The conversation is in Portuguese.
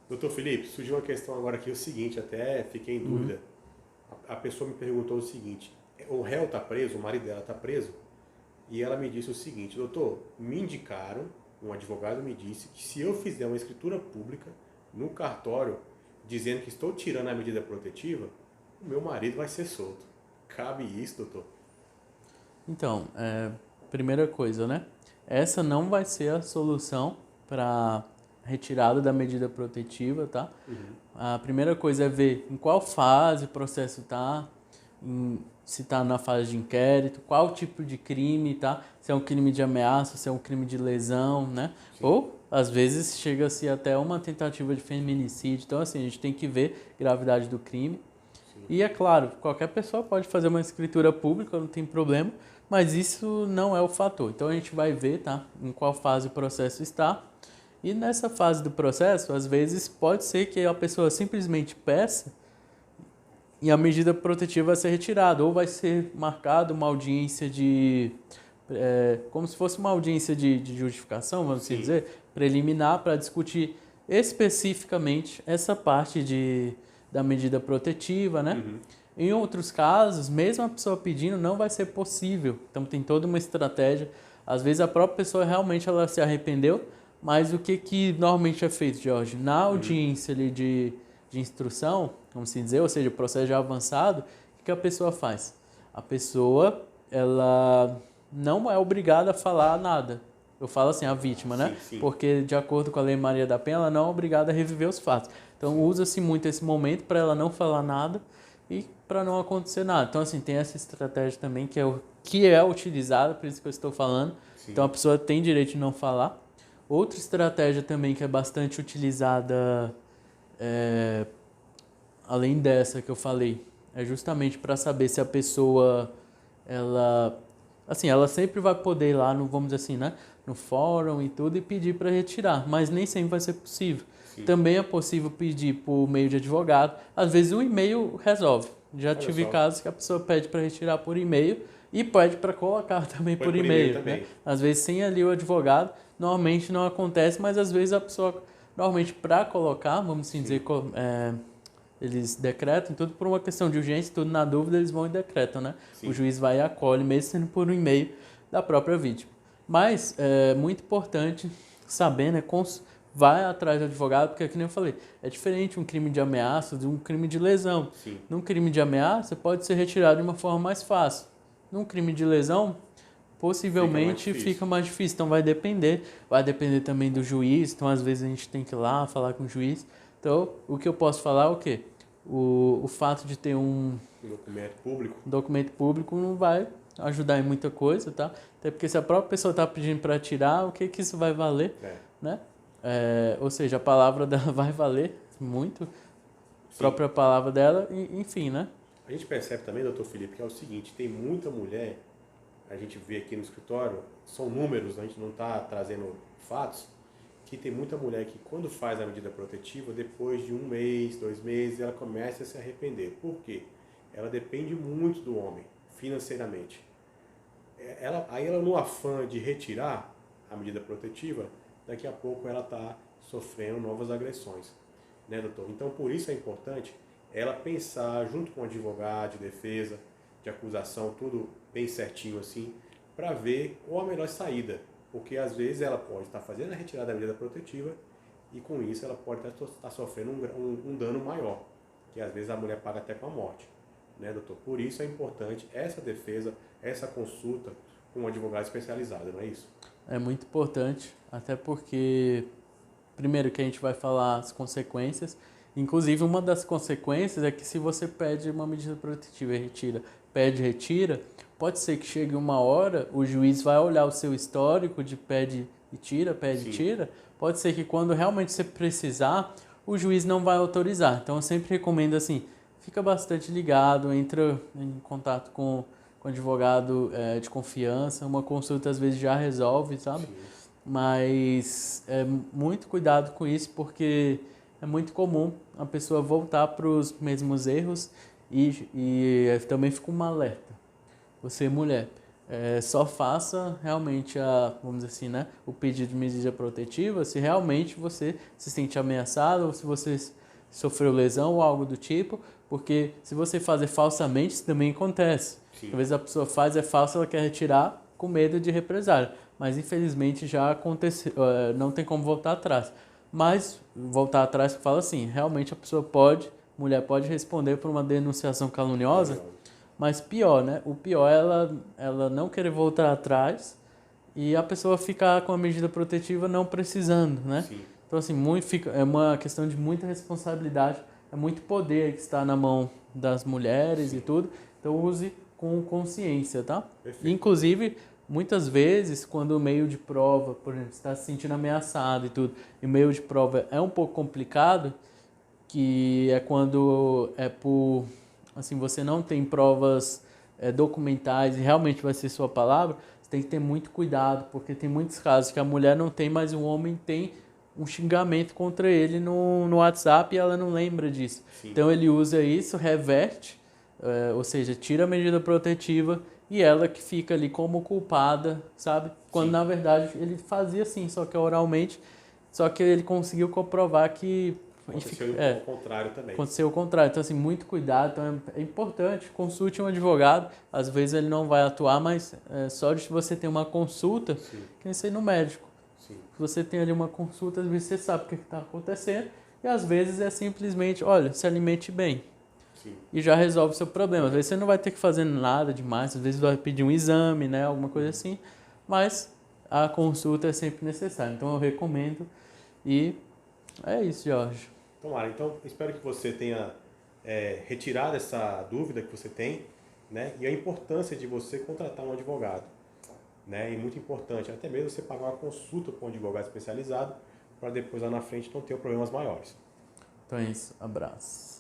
Doutor Felipe, surgiu uma questão agora aqui, o seguinte, até fiquei em dúvida. A pessoa me perguntou o seguinte, o réu está preso, o marido dela está preso, e ela me disse o seguinte, doutor, me indicaram, um advogado me disse que se eu fizer uma escritura pública no cartório, dizendo que estou tirando a medida protetiva, o meu marido vai ser solto. Cabe isso, doutor? Então, primeira coisa, né? Essa não vai ser a solução para retirada da medida protetiva, tá? A primeira coisa é ver em qual fase o processo está, se está na fase de inquérito, qual tipo de crime, tá? Se é um crime de ameaça, se é um crime de lesão, né? Sim, Ou, às vezes, chega-se até uma tentativa de feminicídio. Então, assim, a gente tem que ver a gravidade do crime. sim. E, é claro, qualquer pessoa pode fazer uma escritura pública, não tem problema, mas isso não é o fator. Então, a gente vai ver, tá? Em qual fase o processo está. E nessa fase do processo, às vezes, pode ser que a pessoa simplesmente peça e a medida protetiva vai ser retirada, ou vai ser marcada uma audiência de... como se fosse uma audiência de justificação, vamos assim Sim. dizer, preliminar, para discutir especificamente essa parte da medida protetiva, né? Em outros casos, mesmo a pessoa pedindo, não vai ser possível. Então tem toda uma estratégia. Às vezes a própria pessoa realmente ela se arrependeu, mas o que normalmente é feito, Jorge? Na audiência ali de instrução, vamos assim dizer, ou seja, o processo já avançado, o que a pessoa faz? A pessoa, ela não é obrigada a falar nada. Eu falo assim, a vítima, né? Sim, sim, Porque, de acordo com a Lei Maria da Penha, ela não é obrigada a reviver os fatos. Então, sim, usa-se muito esse momento para ela não falar nada e para não acontecer nada. Então, assim, tem essa estratégia também que é utilizada, por isso que eu estou falando. Então, sim. a pessoa tem direito de não falar. Outra estratégia também que é bastante utilizada, é, além dessa que eu falei, é justamente para saber se a pessoa, ela, assim, ela sempre vai poder ir lá no, vamos dizer assim, né, no fórum e tudo e pedir para retirar, mas nem sempre vai ser possível. Sim. Também é possível pedir por meio de advogado. Às vezes o e-mail resolve. Já Olha tive só. casos que a pessoa pede para retirar por e-mail e pede para colocar também Foi por por e-mail e-mail, né? também. Às vezes sem ali o advogado, normalmente não acontece, mas às vezes a pessoa, normalmente para colocar, vamos assim dizer, Sim, eles decretam tudo por uma questão de urgência, tudo na dúvida eles vão e decretam, né? O sim. juiz vai e acolhe, mesmo sendo por um e-mail da própria vítima. Mas é muito importante saber, né? Vai atrás do advogado, porque, como eu falei, é diferente um crime de ameaça de um crime de lesão. Sim. Num crime de ameaça, pode ser retirado de uma forma mais fácil. Num crime de lesão, Fica mais possivelmente difícil. fica mais difícil. Então vai depender também do juiz. Então às vezes a gente tem que ir lá falar com o juiz. Então o que eu posso falar é o quê? O fato de ter um Um documento público. documento público não vai ajudar em muita coisa, tá? Até porque se a própria pessoa está pedindo para tirar, o que que isso vai valer, É. né? Ou seja, a palavra dela vai valer muito, a Sim. própria palavra dela, enfim, né? A gente percebe também, doutor Felipe, que é o seguinte, tem muita mulher, a gente vê aqui no escritório, são números, a gente não está trazendo fatos, que tem muita mulher que quando faz a medida protetiva, depois de 1 mês, 2 meses, ela começa a se arrepender. Por quê? Ela depende muito do homem, financeiramente. Aí ela, no afã de retirar a medida protetiva, daqui a pouco ela está sofrendo novas agressões. Né, doutor? Então, por isso é importante ela pensar junto com o advogado de defesa, de acusação, tudo bem certinho assim, para ver qual a melhor saída. Porque às vezes ela pode estar fazendo a retirada da medida protetiva e com isso ela pode estar sofrendo um dano maior, que às vezes a mulher paga até com a morte. Né, doutor? Por isso é importante essa defesa, essa consulta com um advogado especializado, não é isso? É muito importante, até porque, primeiro, que a gente vai falar as consequências. Inclusive, uma das consequências é que se você pede uma medida protetiva e retira, pede e retira, pode ser que chegue uma hora, o juiz vai olhar o seu histórico de pede e Sim, tira. Pode ser que quando realmente você precisar, o juiz não vai autorizar. Então, eu sempre recomendo assim, fica bastante ligado, entra em contato com advogado de confiança, uma consulta às vezes já resolve, sabe? sim, Mas muito cuidado com isso, porque é muito comum a pessoa voltar para os mesmos erros e também fica um alerta. Você, mulher, Só faça realmente vamos dizer assim, né, o pedido de medida protetiva se realmente você se sente ameaçado ou se você sofreu lesão ou algo do tipo, porque se você fazer falsamente, isso também acontece. Sim. Às vezes a pessoa faz, é falsa, ela quer retirar com medo de represália, mas infelizmente já aconteceu, não tem como voltar atrás. Mas voltar atrás que fala assim, realmente a pessoa mulher pode responder por uma denunciação caluniosa. Mas pior, né? O pior é ela não querer voltar atrás e a pessoa ficar com a medida protetiva não precisando, né? Sim. Então, assim, é uma questão de muita responsabilidade, é muito poder que está na mão das mulheres. Sim. E tudo. Então, use com consciência, tá? Perfeito. Inclusive, muitas vezes, quando o meio de prova, por exemplo, está se sentindo ameaçado e tudo, e o meio de prova é um pouco complicado, que é quando assim, você não tem provas documentais e realmente vai ser sua palavra, você tem que ter muito cuidado, porque tem muitos casos que a mulher não tem, mas o homem tem um xingamento contra ele no WhatsApp e ela não lembra disso. Sim. Então ele usa isso, reverte, ou seja, tira a medida protetiva e ela que fica ali como culpada, sabe? Quando Sim. Na verdade ele fazia assim, só que oralmente, só que ele conseguiu comprovar que aconteceu o contrário também. Aconteceu o contrário. Então, assim, muito cuidado. Então, é importante. Consulte um advogado. Às vezes ele não vai atuar, mas só de você ter uma consulta, Sim. que nem ser no médico. Sim. Você tem ali uma consulta, às vezes você sabe o que está acontecendo. E às vezes é simplesmente, olha, se alimente bem. Sim. E já resolve o seu problema. Às vezes você não vai ter que fazer nada demais. Às vezes vai pedir um exame, né? Alguma coisa assim. Mas a consulta é sempre necessária. Então, eu recomendo. E é isso, Jorge. Tomara. Então, espero que você tenha retirado essa dúvida que você tem, né? E a importância de você contratar um advogado, né? E muito importante, até mesmo você pagar uma consulta com um advogado especializado para depois lá na frente não ter problemas maiores. Então é isso. Abraço.